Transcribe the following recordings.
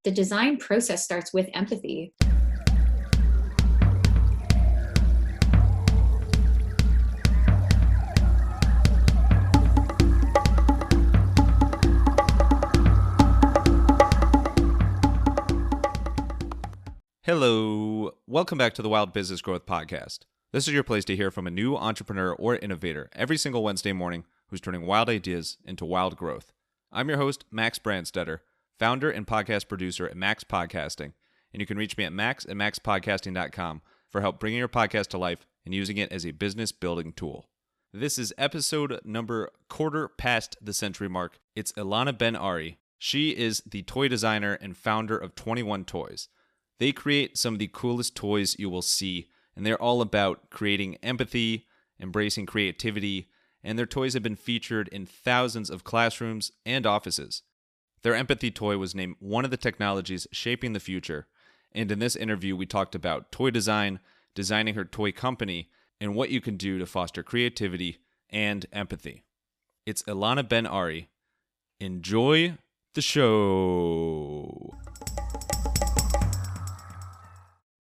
the design process starts with empathy. Hello, welcome back to the Wild Business Growth Podcast. This is your place to hear from a new entrepreneur or innovator every single Wednesday morning who's turning wild ideas into wild growth. I'm your host, Max Branstetter, founder and podcast producer at Max Podcasting, and you can reach me at max@maxpodcasting.com for help bringing your podcast to life and using it as a business building tool. This is episode number quarter past the century mark. It's Ilana Ben-Ari. She is the toy designer and founder of 21 Toys. They create some of the coolest toys you will see, and they're all about creating empathy, embracing creativity, and their toys have been featured in thousands of classrooms and offices. Their empathy toy was named one of the technologies shaping the future, and in this interview we talked about toy design, designing her toy company, and what you can do to foster creativity and empathy. It's Ilana Ben-Ari. Enjoy the show.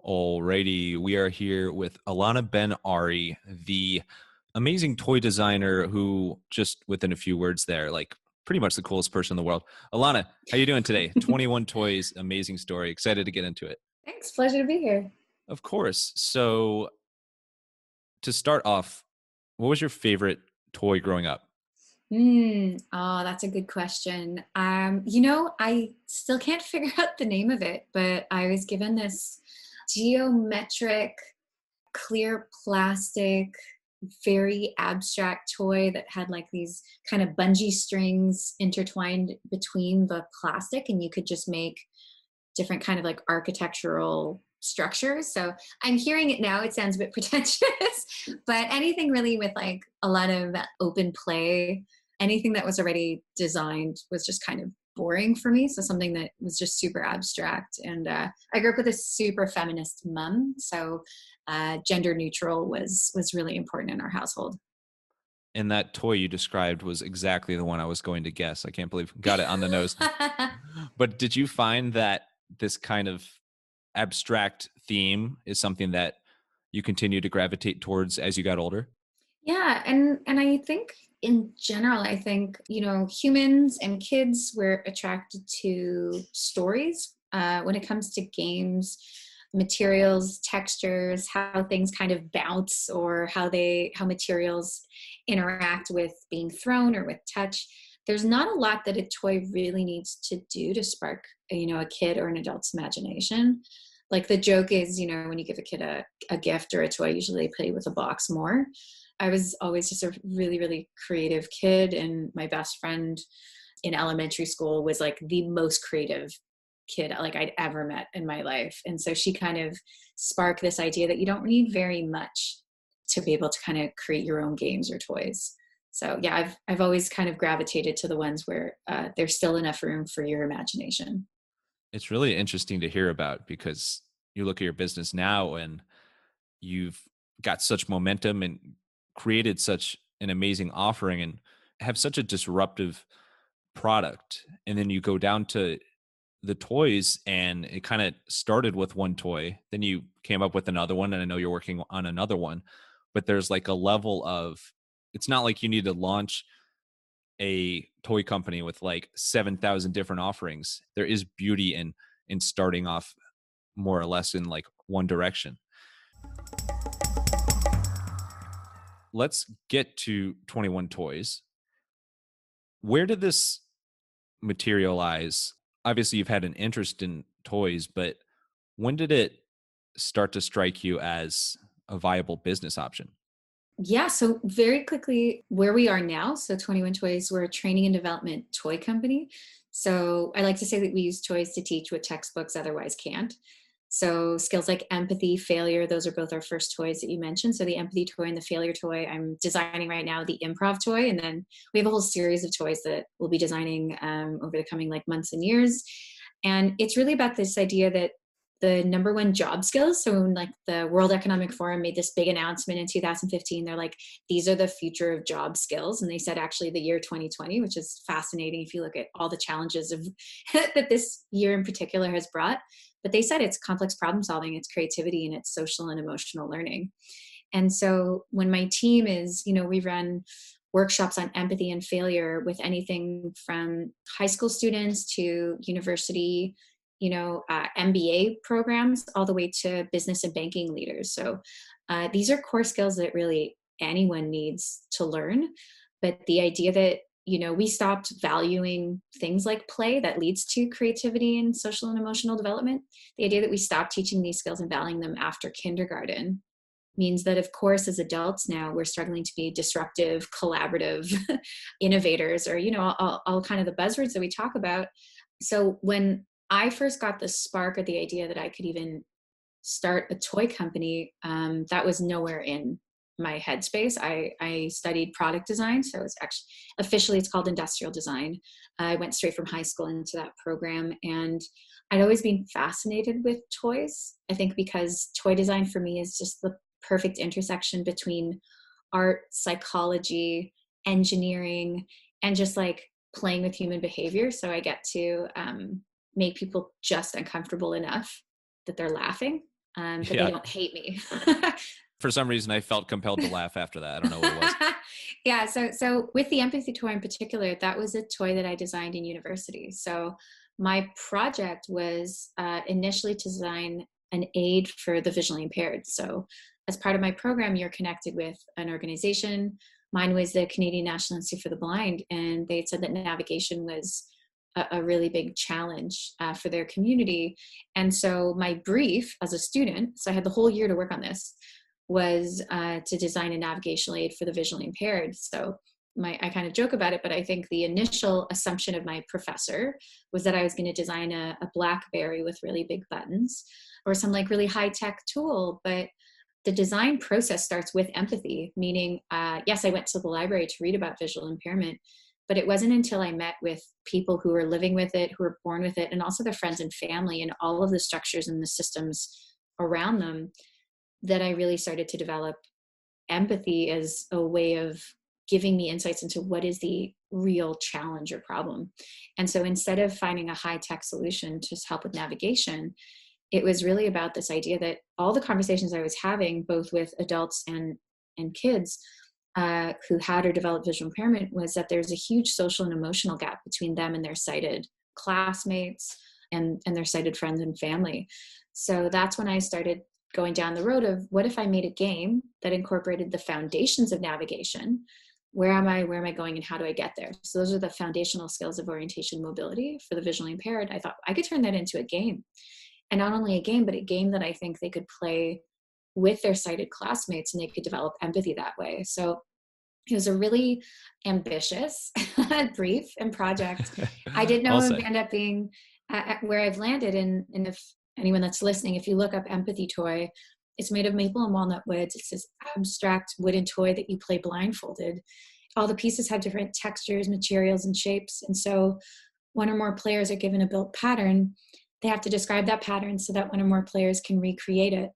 Alrighty, we are here with Ilana Ben-Ari, the amazing toy designer who, just within a few words there, like pretty much the coolest person in the world. Ilana, how you doing today? 21 Toys, amazing story. Excited to get into it. Thanks. Pleasure to be here. Of course. So to start off, what was your favorite toy growing up? Oh, that's a good question. I still can't figure out the name of it, but I was given this geometric, clear plastic, very abstract toy that had like these kind of bungee strings intertwined between the plastic, and you could just make different kind of like architectural structures. So I'm hearing it now, it sounds a bit pretentious, but anything really with like a lot of open play, anything that was already designed was just kind of boring for me. So something that was just super abstract. And I grew up with a super feminist mom. So gender neutral was really important in our household. And that toy you described was exactly the one I was going to guess. I can't believe got it on the nose. But did you find that this kind of abstract theme is something that you continue to gravitate towards as you got older? Yeah, and I think in general, I think, humans and kids were attracted to stories when it comes to games, materials, textures, how things kind of bounce, or how materials interact with being thrown or with touch. There's not a lot that a toy really needs to do to spark, a kid or an adult's imagination. Like the joke is, when you give a kid a gift or a toy, usually they play with a box more. I was always just a really, really creative kid, and my best friend in elementary school was like the most creative kid like I'd ever met in my life. And so she kind of sparked this idea that you don't need very much to be able to kind of create your own games or toys. So yeah, I've always kind of gravitated to the ones where there's still enough room for your imagination. It's really interesting to hear about, because you look at your business now and you've got such momentum and created such an amazing offering and have such a disruptive product. And then you go down to the toys, and it kind of started with one toy, then you came up with another one, and I know you're working on another one, but there's like a level of, it's not like you need to launch a toy company with like 7,000 different offerings. There is beauty in starting off more or less in like one direction. Let's get to 21 Toys. Where did this materialize? Obviously, you've had an interest in toys, but when did it start to strike you as a viable business option? Yeah, so very quickly, where we are now, so 21 Toys, we're a training and development toy company. So I like to say that we use toys to teach what textbooks otherwise can't. So skills like empathy, failure, those are both our first toys that you mentioned. So the empathy toy and the failure toy, I'm designing right now the improv toy. And then we have a whole series of toys that we'll be designing over the coming like months and years. And it's really about this idea that the number one job skills. So when like the World Economic Forum made this big announcement in 2015, they're like, these are the future of job skills. And they said actually the year 2020, which is fascinating if you look at all the challenges of that this year in particular has brought. But they said it's complex problem solving, it's creativity, and it's social and emotional learning. And so when my team is, we run workshops on empathy and failure with anything from high school students to university, MBA programs, all the way to business and banking leaders. So these are core skills that really anyone needs to learn. But the idea that, we stopped valuing things like play that leads to creativity and social and emotional development. The idea that we stopped teaching these skills and valuing them after kindergarten means that, of course, as adults now, we're struggling to be disruptive, collaborative innovators, or, all kind of the buzzwords that we talk about. So when I first got the spark or the idea that I could even start a toy company, that was nowhere in my headspace. I studied product design. So it's actually, officially it's called industrial design. I went straight from high school into that program, and I'd always been fascinated with toys. I think because toy design for me is just the perfect intersection between art, psychology, engineering, and just like playing with human behavior. So I get to make people just uncomfortable enough that they're laughing, but they don't hate me. For some reason, I felt compelled to laugh after that. I don't know what it was. Yeah. So with the empathy toy in particular, that was a toy that I designed in university. So my project was initially to design an aid for the visually impaired. So as part of my program, you're connected with an organization. Mine was the Canadian National Institute for the Blind, and they said that navigation was a really big challenge for their community. And so my brief as a student, so I had the whole year to work on this, was to design a navigational aid for the visually impaired. So I kind of joke about it, but I think the initial assumption of my professor was that I was going to design a BlackBerry with really big buttons or some like really high-tech tool. But the design process starts with empathy, meaning, yes, I went to the library to read about visual impairment, but it wasn't until I met with people who were living with it, who were born with it, and also their friends and family and all of the structures and the systems around them, that I really started to develop empathy as a way of giving me insights into what is the real challenge or problem. And so instead of finding a high-tech solution to help with navigation, it was really about this idea that all the conversations I was having, both with adults and kids who had or developed visual impairment, was that there's a huge social and emotional gap between them and their sighted classmates and their sighted friends and family. So that's when I started going down the road of, what if I made a game that incorporated the foundations of navigation? Where am I going, and how do I get there? So those are the foundational skills of orientation and mobility for the visually impaired. I thought I could turn that into a game. And not only a game, but a game that I think they could play with their sighted classmates, and they could develop empathy that way. So it was a really ambitious brief and project. I didn't know it would end up being where I've landed. And if anyone that's listening, if you look up empathy toy, it's made of maple and walnut woods. It's this abstract wooden toy that you play blindfolded. All the pieces have different textures, materials, and shapes. And so one or more players are given a built pattern. They have to describe that pattern so that one or more players can recreate it.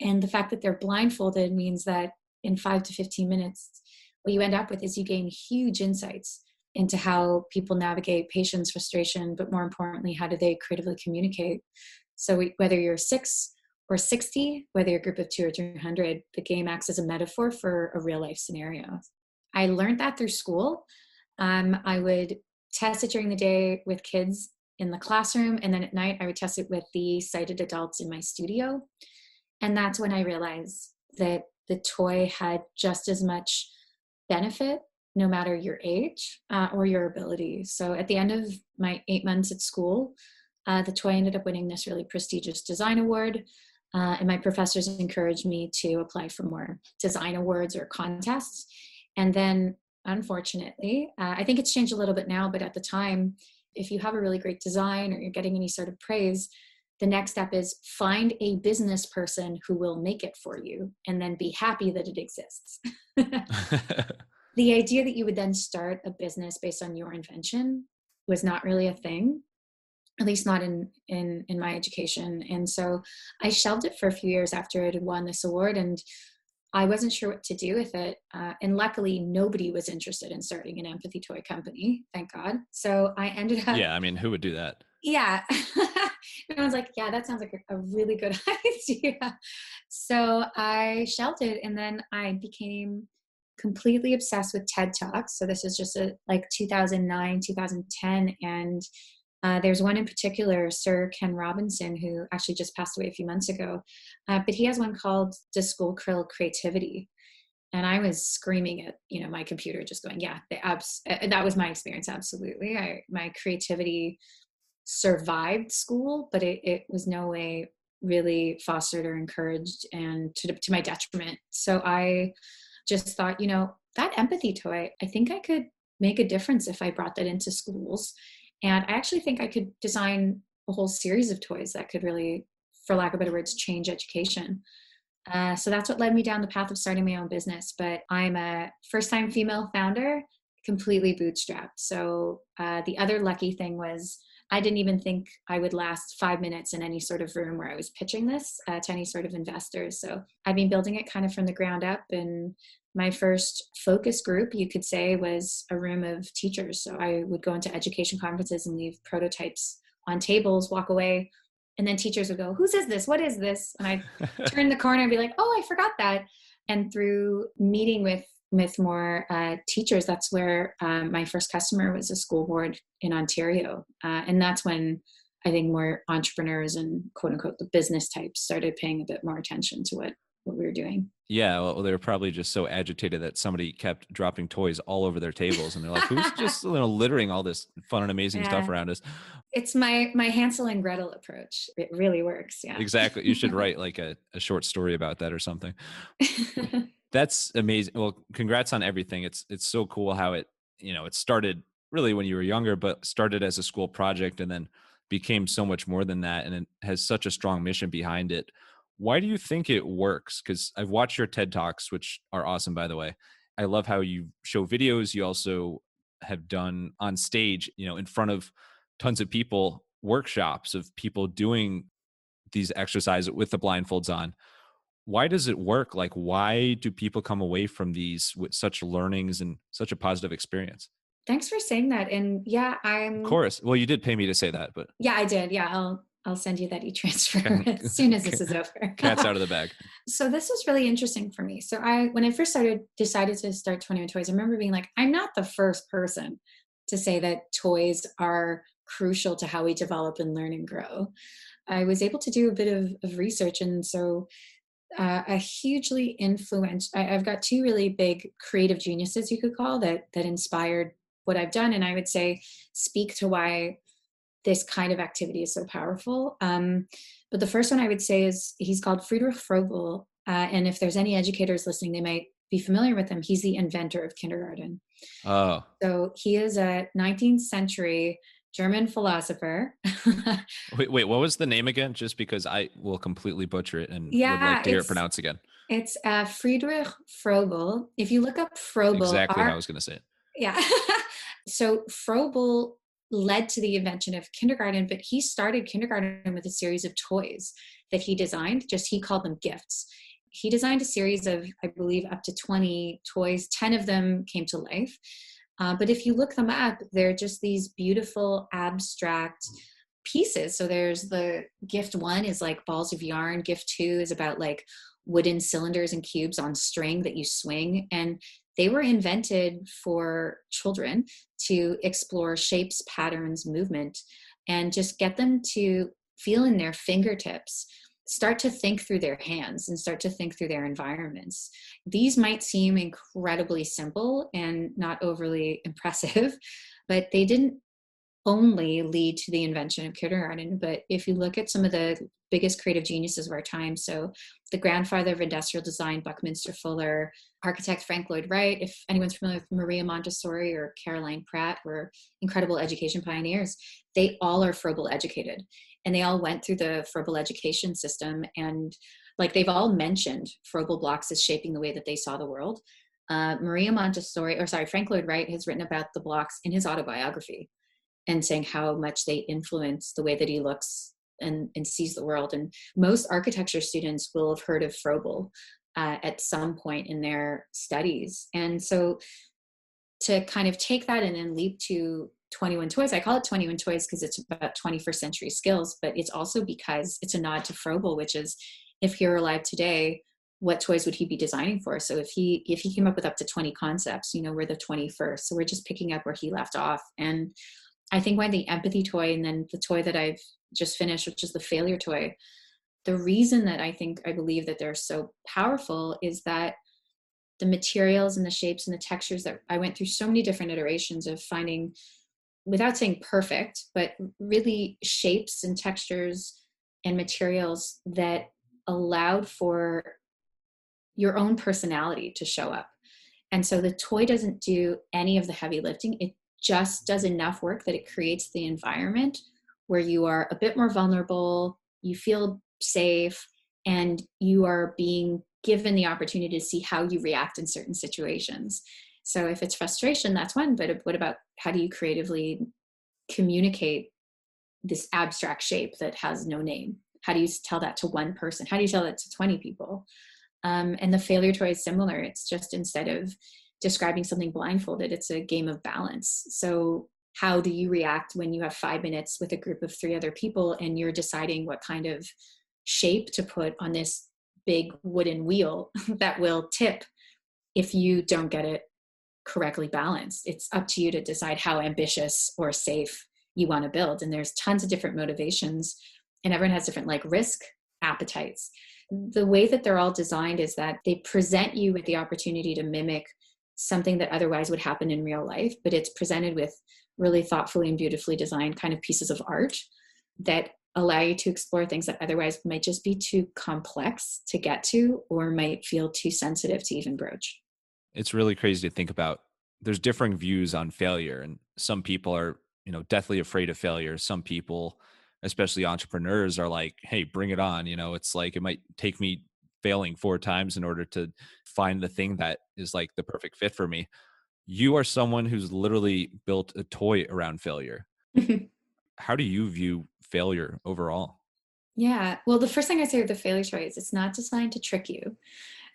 And the fact that they're blindfolded means that in 5 to 15 minutes, what you end up with is you gain huge insights into how people navigate patience, frustration, but more importantly, how do they creatively communicate? So whether you're 6 or 60, whether you're a group of 2 or 300, the game acts as a metaphor for a real life scenario. I learned that through school. I would test it during the day with kids in the classroom, and then at night I would test it with the sighted adults in my studio. And that's when I realized that the toy had just as much benefit no matter your age or your ability. So at the end of my 8 months at school, the toy ended up winning this really prestigious design award. And my professors encouraged me to apply for more design awards or contests. And then, unfortunately, I think it's changed a little bit now, but at the time, if you have a really great design or you're getting any sort of praise, the next step is find a business person who will make it for you and then be happy that it exists. The idea that you would then start a business based on your invention was not really a thing. at least not in my education. And so I shelved it for a few years after it had won this award, and I wasn't sure what to do with it. And luckily, nobody was interested in starting an empathy toy company, thank God. So I ended up, Yeah, I mean, who would do that? yeah. And I was like, yeah, that sounds like a really good idea. So I shelved it, and then I became completely obsessed with TED Talks. So this is just like 2009, 2010. And there's one in particular, Sir Ken Robinson, who actually just passed away a few months ago. But he has one called "The School Krill Creativity." And I was screaming at, my computer, just going, yeah, that was my experience. Absolutely. My creativity survived school, but it was no way really fostered or encouraged, and to my detriment. So I just thought, that empathy toy, I think I could make a difference if I brought that into schools. And I actually think I could design a whole series of toys that could really, for lack of better words, change education. So that's what led me down the path of starting my own business. But I'm a first time female founder, completely bootstrapped. So the other lucky thing was I didn't even think I would last 5 minutes in any sort of room where I was pitching this to any sort of investors. So I've been building it kind of from the ground up. And my first focus group, you could say, was a room of teachers. So I would go into education conferences and leave prototypes on tables, walk away, and then teachers would go, "Whose is this? What is this?" And I'd turn the corner and be like, "Oh, I forgot that." And through meeting with more teachers, that's where my first customer was a school board in Ontario. And that's when I think more entrepreneurs and quote unquote the business types started paying a bit more attention to what we were doing. Yeah, well, they were probably just so agitated that somebody kept dropping toys all over their tables, and they're like, "Who's just littering all this fun and amazing stuff Yeah. around us?" It's my Hansel and Gretel approach. It really works. Yeah. Exactly. You should write like a short story about that or something. That's amazing. Well, congrats on everything. It's so cool how it started really when you were younger, but started as a school project and then became so much more than that, and it has such a strong mission behind it. Why do you think it works? Because I've watched your TED Talks, which are awesome, by the way. I love how you show videos. You also have done on stage, in front of tons of people, workshops of people doing these exercises with the blindfolds on. Why does it work? Like, why do people come away from these with such learnings and such a positive experience? Thanks for saying that. And yeah, Of course. Well, you did pay me to say that, but yeah, I did. Yeah, I'll send you that e-transfer as soon as this is over. cat's out of the bag. So this was really interesting for me. So when I first decided to start 21 Toys, I remember being like, I'm not the first person to say that toys are crucial to how we develop and learn and grow. I was able to do a bit of research. And so a hugely influential, I've got two really big creative geniuses, you could call, that inspired what I've done. And I would say speak to why this kind of activity is so powerful. But the first one I would say is he's called Friedrich Froebel. And if there's any educators listening, they might be familiar with him. He's the inventor of kindergarten. Oh, So he is a 19th century German philosopher. wait, what was the name again? Just because I will completely butcher it and would like Yeah, to hear it pronounced again. it's Friedrich Froebel. If you look up Froebel, Exactly how I was going to say it. yeah. So Froebel led to the invention of kindergarten, but he started kindergarten with a series of toys that he designed. Just he called them gifts. He designed a series of, I believe, up to 20 toys. 10 of them came to life. But if you look them up, they're just these beautiful abstract pieces. So there's the gift one is like balls of yarn. Gift two is about like wooden cylinders and cubes on string that you swing. And they were invented for children to explore shapes, patterns, movement, and just get them to feel in their fingertips, start to think through their hands, and start to think through their environments. These might seem incredibly simple and not overly impressive, but they didn't only lead to the invention of kindergarten. But if you look at some of the biggest creative geniuses of our time, so the grandfather of industrial design, Buckminster Fuller, architect Frank Lloyd Wright, if anyone's familiar with Maria Montessori or Caroline Pratt, were incredible education pioneers. They all are Froebel educated, and they all went through the Froebel education system. And like they've all mentioned Froebel blocks as shaping the way that they saw the world. Frank Lloyd Wright has written about the blocks in his autobiography. and saying how much they influence the way that he looks and sees the world. And most architecture students will have heard of Froebel at some point in their studies. And so to kind of take that and then leap to 21 Toys, I call it 21 Toys because it's about 21st century skills, but it's also because it's a nod to Froebel, which is, if he were alive today, what toys would he be designing for? So if he came up with up to 20 concepts, we're the 21st. So we're just picking up where he left off. And I think why the empathy toy, and then the toy that I've just finished, which is the failure toy, the reason that I believe that they're so powerful is that the materials and the shapes and the textures that I went through so many different iterations of finding, without saying perfect, but really shapes and textures and materials that allowed for your own personality to show up. And so the toy doesn't do any of the heavy lifting. It just does enough work that it creates the environment where you are a bit more vulnerable, you feel safe, and you are being given the opportunity to see how you react in certain situations. So if it's frustration, that's one, but what about how do you creatively communicate this abstract shape that has no name? How do you tell that to one person? How do you tell that to 20 people? And the failure toy is similar. It's just, instead of describing something blindfolded, it's a game of balance. So how do you react when you have 5 minutes with a group of 3 other people and you're deciding what kind of shape to put on this big wooden wheel that will tip if you don't get it correctly balanced? It's up to you to decide how ambitious or safe you want to build. And there's tons of different motivations, and everyone has different risk appetites. The way that they're all designed is that they present you with the opportunity to mimic something that otherwise would happen in real life, but it's presented with really thoughtfully and beautifully designed kind of pieces of art that allow you to explore things that otherwise might just be too complex to get to, or might feel too sensitive to even broach. It's really crazy to think about. There's differing views on failure, and some people are, deathly afraid of failure. Some people, especially entrepreneurs, are like, hey, bring it on. It's like, it might take me failing 4 times in order to find the thing that is like the perfect fit for me. You are someone who's literally built a toy around failure. How do you view failure overall? Yeah. Well, the first thing I say with the failure toy is it's not designed to trick you.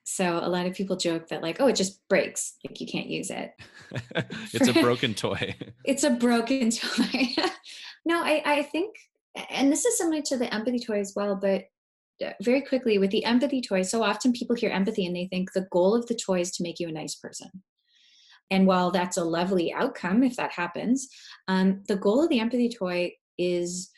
So a lot of people joke that oh, it just breaks, you can't use it. It's a broken toy. It's a broken toy. No, I think, and this is similar to the empathy toy as well, but very quickly with the empathy toy, so often people hear empathy and they think the goal of the toy is to make you a nice person. And while that's a lovely outcome, if that happens, the goal of the empathy toy is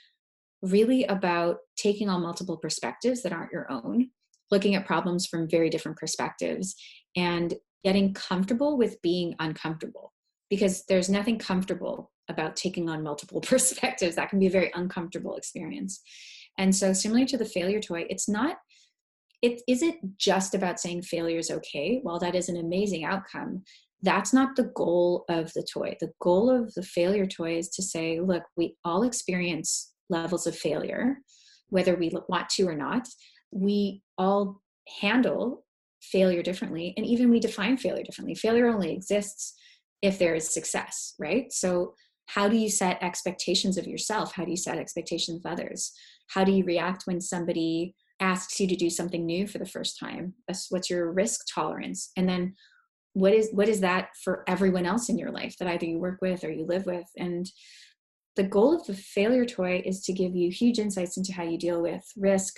really about taking on multiple perspectives that aren't your own, looking at problems from very different perspectives, and getting comfortable with being uncomfortable. Because there's nothing comfortable about taking on multiple perspectives. That can be a very uncomfortable experience. And so similar to the failure toy, it isn't just about saying failure is okay. While that is an amazing outcome, that's not the goal of the toy. The goal of the failure toy is to say, look, we all experience levels of failure, whether we want to or not. We all handle failure differently, and even we define failure differently. Failure only exists if there is success, right? So how do you set expectations of yourself? How do you set expectations of others? How do you react when somebody asks you to do something new for the first time? What's your risk tolerance? And then what is that for everyone else in your life that either you work with or you live with? And the goal of the failure toy is to give you huge insights into how you deal with risk,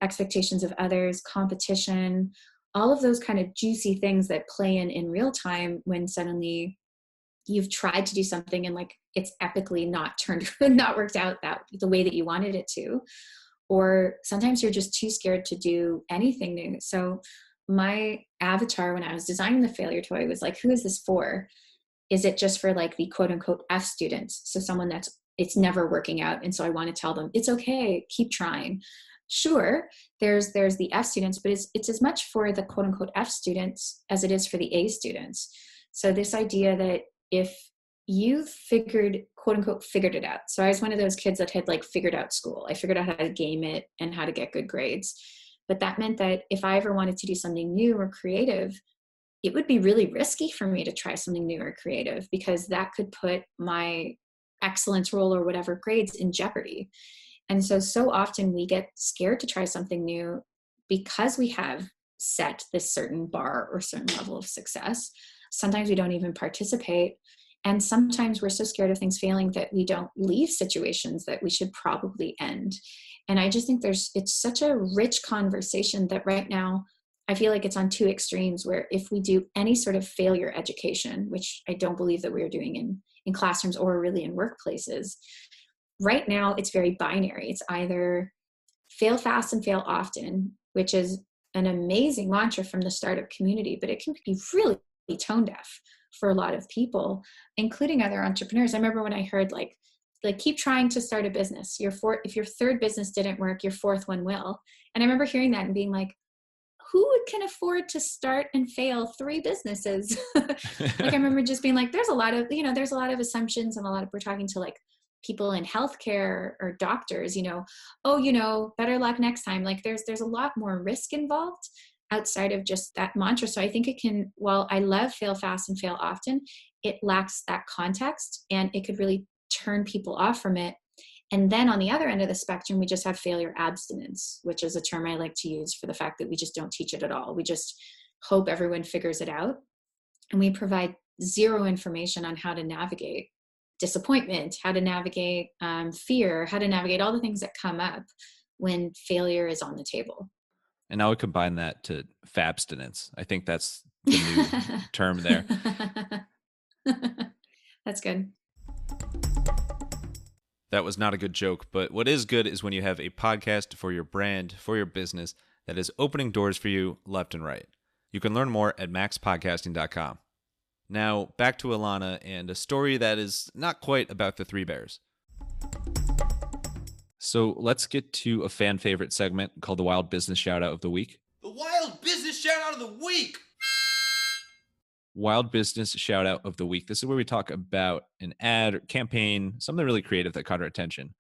expectations of others, competition, all of those kind of juicy things that play in real time when suddenly you've tried to do something and it's epically not worked out the way that you wanted it to. Or sometimes you're just too scared to do anything new. So my avatar when I was designing the failure toy was who is this for? Is it just for the quote unquote F students? So someone it's never working out. And so I want to tell them, it's okay, keep trying. Sure, there's the F students, but it's as much for the quote unquote F students as it is for the A students. So this idea that if you quote unquote figured it out. So I was one of those kids that had figured out school. I figured out how to game it and how to get good grades. But that meant that if I ever wanted to do something new or creative, it would be really risky for me to try something new or creative, because that could put my excellence role or whatever grades in jeopardy. And so often we get scared to try something new because we have set this certain bar or certain level of success. Sometimes we don't even participate. And sometimes we're so scared of things failing that we don't leave situations that we should probably end. And I just think it's such a rich conversation that right now I feel like it's on two extremes, where if we do any sort of failure education, which I don't believe that we're doing in classrooms or really in workplaces, right now it's very binary. It's either fail fast and fail often, which is an amazing mantra from the startup community, but it can be really tone deaf for a lot of people, including other entrepreneurs. I remember when I heard like keep trying to start a business. If your third business didn't work, your fourth one will. And I remember hearing that and being like, who can afford to start and fail 3 businesses? Like, I remember just being like, there's a lot of assumptions, and we're talking to like people in healthcare or doctors, better luck next time. Like there's a lot more risk involved outside of just that mantra. So I think it can, while I love fail fast and fail often, it lacks that context, and it could really turn people off from it. And then on the other end of the spectrum, we just have failure abstinence, which is a term I like to use for the fact that we just don't teach it at all. We just hope everyone figures it out. And we provide zero information on how to navigate disappointment, how to navigate fear, how to navigate all the things that come up when failure is on the table. And I would combine that to fabstinence. I think that's the new term there. That's good. That was not a good joke, but what is good is when you have a podcast for your brand, for your business, that is opening doors for you left and right. You can learn more at maxpodcasting.com. Now, back to Ilana and a story that is not quite about the 3 bears. So let's get to a fan favorite segment called the Wild Business Shoutout of the Week. The Wild Business Shoutout of the Week! Wild Business Shoutout of the Week. This is where we talk about an ad or campaign, something really creative that caught our attention.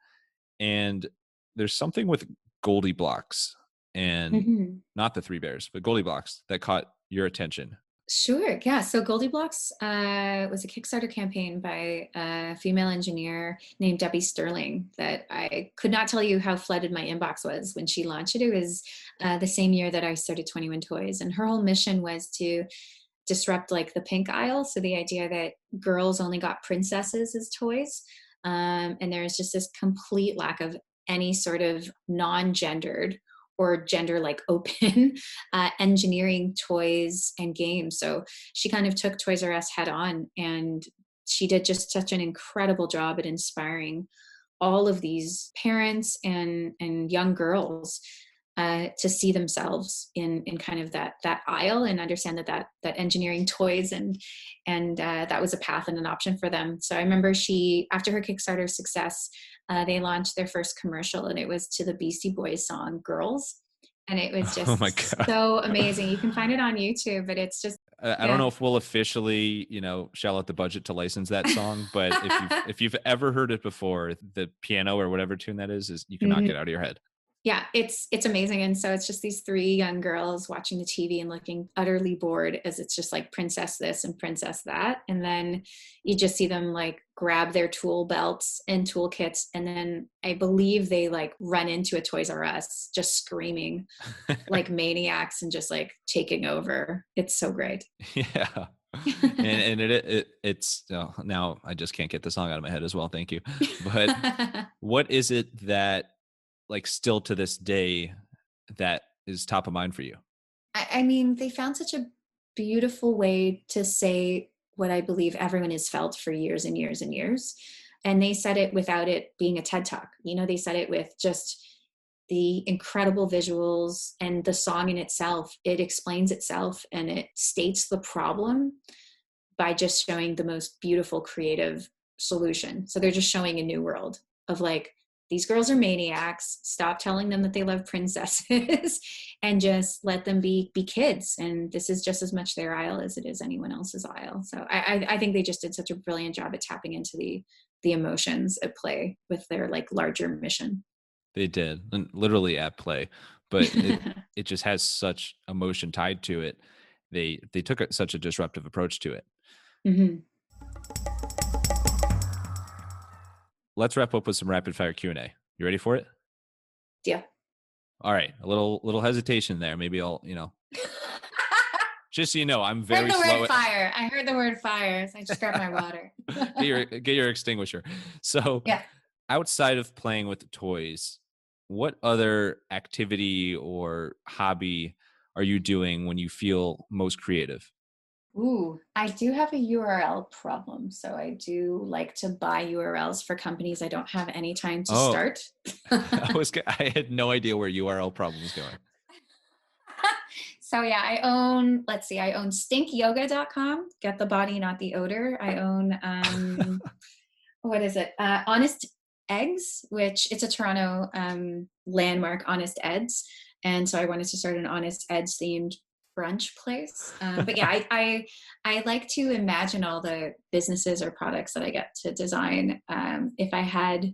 And there's something with Goldie Blocks and not the 3 bears, but Goldie Blocks that caught your attention. Sure. Yeah. So Goldie Blocks was a Kickstarter campaign by a female engineer named Debbie Sterling that I could not tell you how flooded my inbox was when she launched it. It was the same year that I started 21 Toys. And her whole mission was to disrupt like the pink aisle. So the idea that girls only got princesses as toys. And there's just this complete lack of any sort of non-gendered or gender like open engineering toys and games. So she kind of took Toys R Us head on, and she did just such an incredible job at inspiring all of these parents and young girls to see themselves in kind of that aisle and understand that engineering toys and that was a path and an option for them. So I remember after her Kickstarter success, they launched their first commercial, and it was to the Beastie Boys song Girls. And it was just so amazing. You can find it on YouTube, but it's just, I don't know if we'll officially, shell out the budget to license that song, but if you've ever heard it before, the piano or whatever tune that is you cannot get out of your head. Yeah, it's amazing. And so it's just these 3 young girls watching the TV and looking utterly bored as it's just like princess this and princess that. And then you just see them like grab their tool belts and toolkits. And then I believe they like run into a Toys R Us just screaming like maniacs and just like taking over. It's so great. Yeah. and it's now I just can't get the song out of my head as well. Thank you. But what is it that like still to this day that is top of mind for you? I mean, they found such a beautiful way to say what I believe everyone has felt for years and years and years. And they said it without it being a TED Talk. They said it with just the incredible visuals and the song in itself. It explains itself and it states the problem by just showing the most beautiful creative solution. So they're just showing a new world of like, these girls are maniacs. Stop telling them that they love princesses and just let them be kids. And this is just as much their aisle as it is anyone else's aisle. So I think they just did such a brilliant job at tapping into the emotions at play with their like larger mission. They did, and literally at play, but it just has such emotion tied to it. They took such a disruptive approach to it. Mm-hmm. let's wrap up with some rapid fire Q&A. You ready for it? Deal. All right. A little hesitation there. Maybe I'll, just so you know, I'm very I heard the slow. word fire. I heard the word fire. So I just grabbed my water. Get your extinguisher. So Yeah. outside of playing with the toys, what other activity or hobby are you doing when you feel most creative? Ooh, I do have a URL problem. So I do like to buy URLs for companies I don't have any time to Oh, start. I had no idea where URL problem was going. So yeah, I own stinkyoga.com. Get the body, not the odor. I own, what is it? Honest Eggs, which it's a Toronto landmark, Honest Eds. And so I wanted to start an Honest Eds themed brunch place. But yeah, I like to imagine all the businesses or products that I get to design. If I had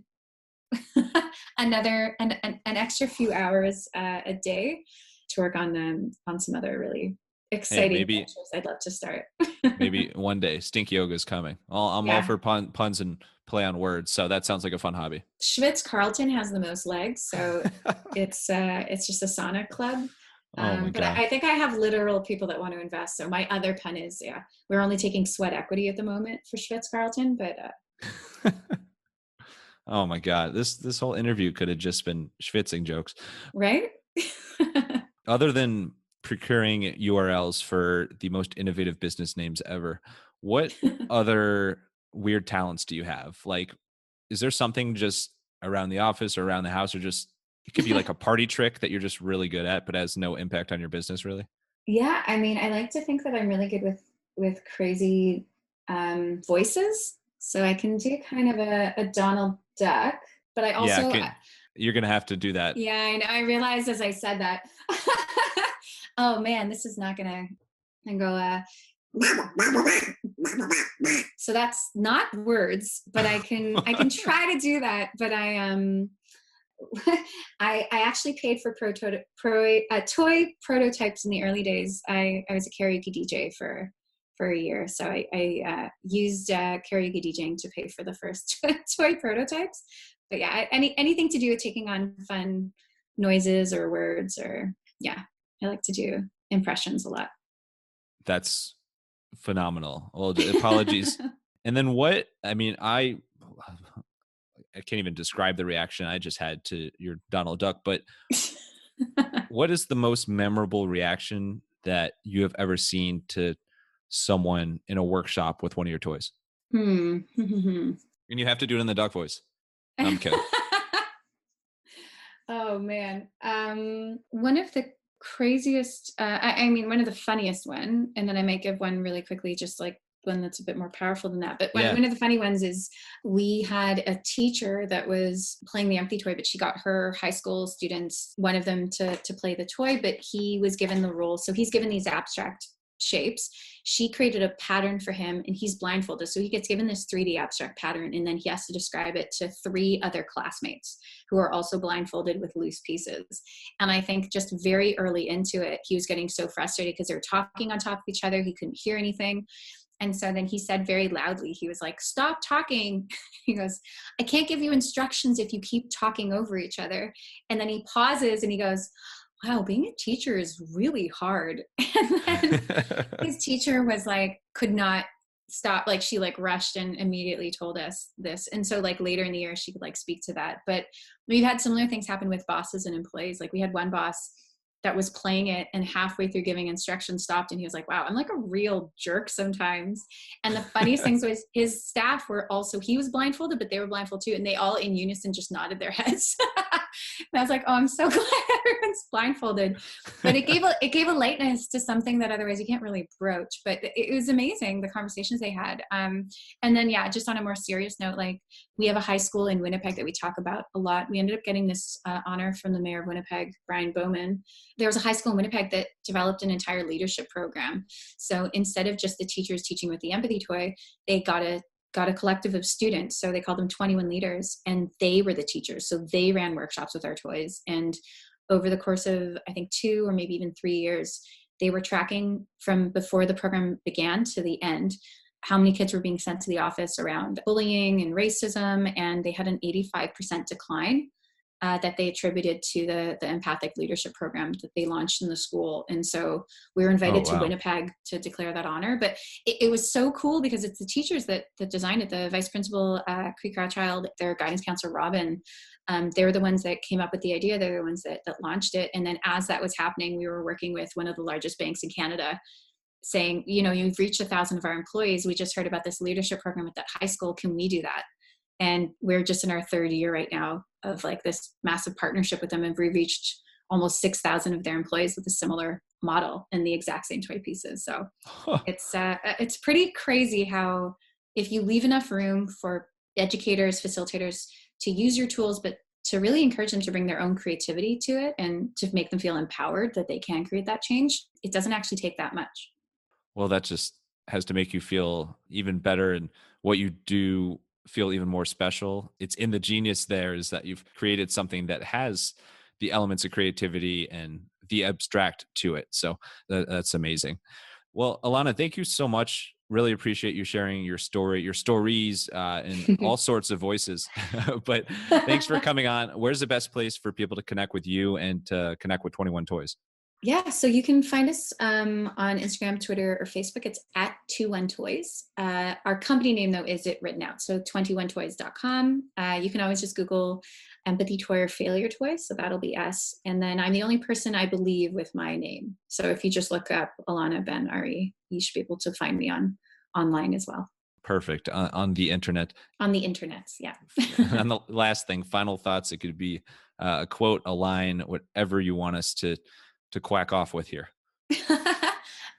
an extra few hours a day to work on some other really Hey, exciting ventures I'd love to start. maybe one day Stink Yoga is coming. I'm all for puns and play on words. So that sounds like a fun hobby. Schwitz Carlton has the most legs, so it's just a sauna club. Oh my But God. I think I have literal people that want to invest. So my other pun is, we're only taking sweat equity at the moment for Schwitz Carlton, but oh my God. This whole interview could have just been schwitzing jokes. right? Other than procuring URLs for the most innovative business names ever, what other weird talents do you have? Like, is there something just around the office or around the house, or just it could be like a party trick that you're just really good at, but has no impact on your business really? Yeah, I mean, I like to think that I'm really good with crazy voices. So I can do kind of a Donald Duck, but I Yeah, also you're gonna have to do that. yeah, I know. I realized as I said that. Oh man, this is not gonna and go. So that's not words, but I can try to do that. But I actually paid for toy prototypes in the early days. I was a karaoke DJ for a year, so I used karaoke DJing to pay for the first toy prototypes. But yeah, anything to do with taking on fun noises or words, or I like to do impressions a lot. That's phenomenal. Well, apologies. And then I can't even describe the reaction I just had to your Donald Duck, but what is the most memorable reaction that you have ever seen to someone in a workshop with one of your toys? And you have to do it in the duck voice. I'm kidding. Oh man. One of the craziest, I mean, one of the funniest one, and then I might give one really quickly, just like one that's a bit more powerful than that. But one of the funny ones is we had a teacher that was playing the empathy toy, but she got her high school students, one of them to play the toy, but he was given the role. So he's given these abstract shapes. She created a pattern for him, and he's blindfolded. So he gets given this 3D abstract pattern, and then he has to describe it to 3 other classmates who are also blindfolded with loose pieces. And I think just very early into it, he was getting so frustrated because they were talking on top of each other. He couldn't hear anything. And so then he said very loudly, he was like, "Stop talking." He goes, "I can't give you instructions if you keep talking over each other." And then he pauses and he goes, "Wow, being a teacher is really hard." And then his teacher was like, could not stop. Like she like rushed and immediately told us this. And so like later in the year, she could like speak to that. But we've had similar things happen with bosses and employees. Like we had one boss that was playing it and halfway through giving instructions stopped, and he was like, "Wow, I'm like a real jerk sometimes." And the funniest things was his staff were also, he was blindfolded, but they were blindfolded too. And they all in unison just nodded their heads. And I was like, "Oh, I'm so glad everyone's blindfolded." But it gave a lightness to something that otherwise you can't really broach. But it was amazing, the conversations they had. And then, just on a more serious note, like we have a high school in Winnipeg that we talk about a lot. We ended up getting this honor from the mayor of Winnipeg, Brian Bowman. There was a high school in Winnipeg that developed an entire leadership program. So instead of just the teachers teaching with the empathy toy, they got a collective of students. So they called them 21 leaders, and they were the teachers. So they ran workshops with our toys. And over the course of, I think, 2 or maybe even 3 years, they were tracking from before the program began to the end, how many kids were being sent to the office around bullying and racism, and they had an 85% decline that they attributed to the empathic leadership program that they launched in the school. And so we were invited to Winnipeg to declare that honor. But it was so cool because it's the teachers that designed it. The vice principal, Cree Crowchild, their guidance counselor, Robin, they were the ones that came up with the idea. They're the ones that launched it. And then as that was happening, we were working with one of the largest banks in Canada, saying, you've reached 1,000 of our employees. We just heard about this leadership program at that high school. Can we do that? And we're just in our third year right now of like this massive partnership with them. And we've reached almost 6,000 of their employees with a similar model in the exact same toy pieces. So it's pretty crazy how if you leave enough room for educators, facilitators to use your tools, but to really encourage them to bring their own creativity to it and to make them feel empowered that they can create that change, it doesn't actually take that much. Well, that just has to make you feel even better, and what you do feel even more special. It's in the genius there is that you've created something that has the elements of creativity and the abstract to it. So that's amazing. Well, Ilana, thank you so much. Really appreciate you sharing your story, your stories, in all sorts of voices. But thanks for coming on. Where's the best place for people to connect with you and to connect with 21 Toys? Yeah, so you can find us on Instagram, Twitter, or Facebook. It's at 21 Toys. Our company name, though, is it written out. So 21toys.com. You can always just Google empathy toy or failure toy. So that'll be us. And then I'm the only person, I believe, with my name. So if you just look up Ilana Ben-Ari, you should be able to find me online as well. Perfect. On the internet. On the internet, yeah. And the last thing, final thoughts. It could be a quote, a line, whatever you want us to quack off with here.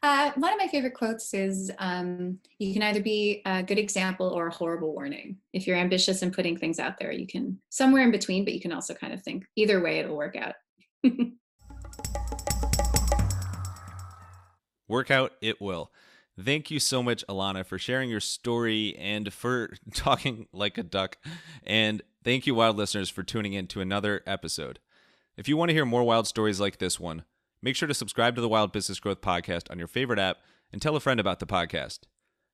One of my favorite quotes is, you can either be a good example or a horrible warning. If you're ambitious and putting things out there, you can somewhere in between, but you can also kind of think either way, it'll work out. Work out, it will. Thank you so much, Ilana, for sharing your story and for talking like a duck. And thank you, Wild listeners, for tuning in to another episode. If you want to hear more wild stories like this one, make sure to subscribe to the Wild Business Growth Podcast on your favorite app and tell a friend about the podcast.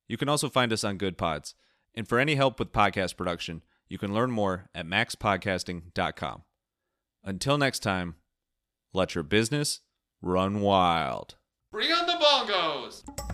You can also find us on Good Pods. And for any help with podcast production, you can learn more at MaxPodcasting.com. Until next time, let your business run wild. Bring on the bongos!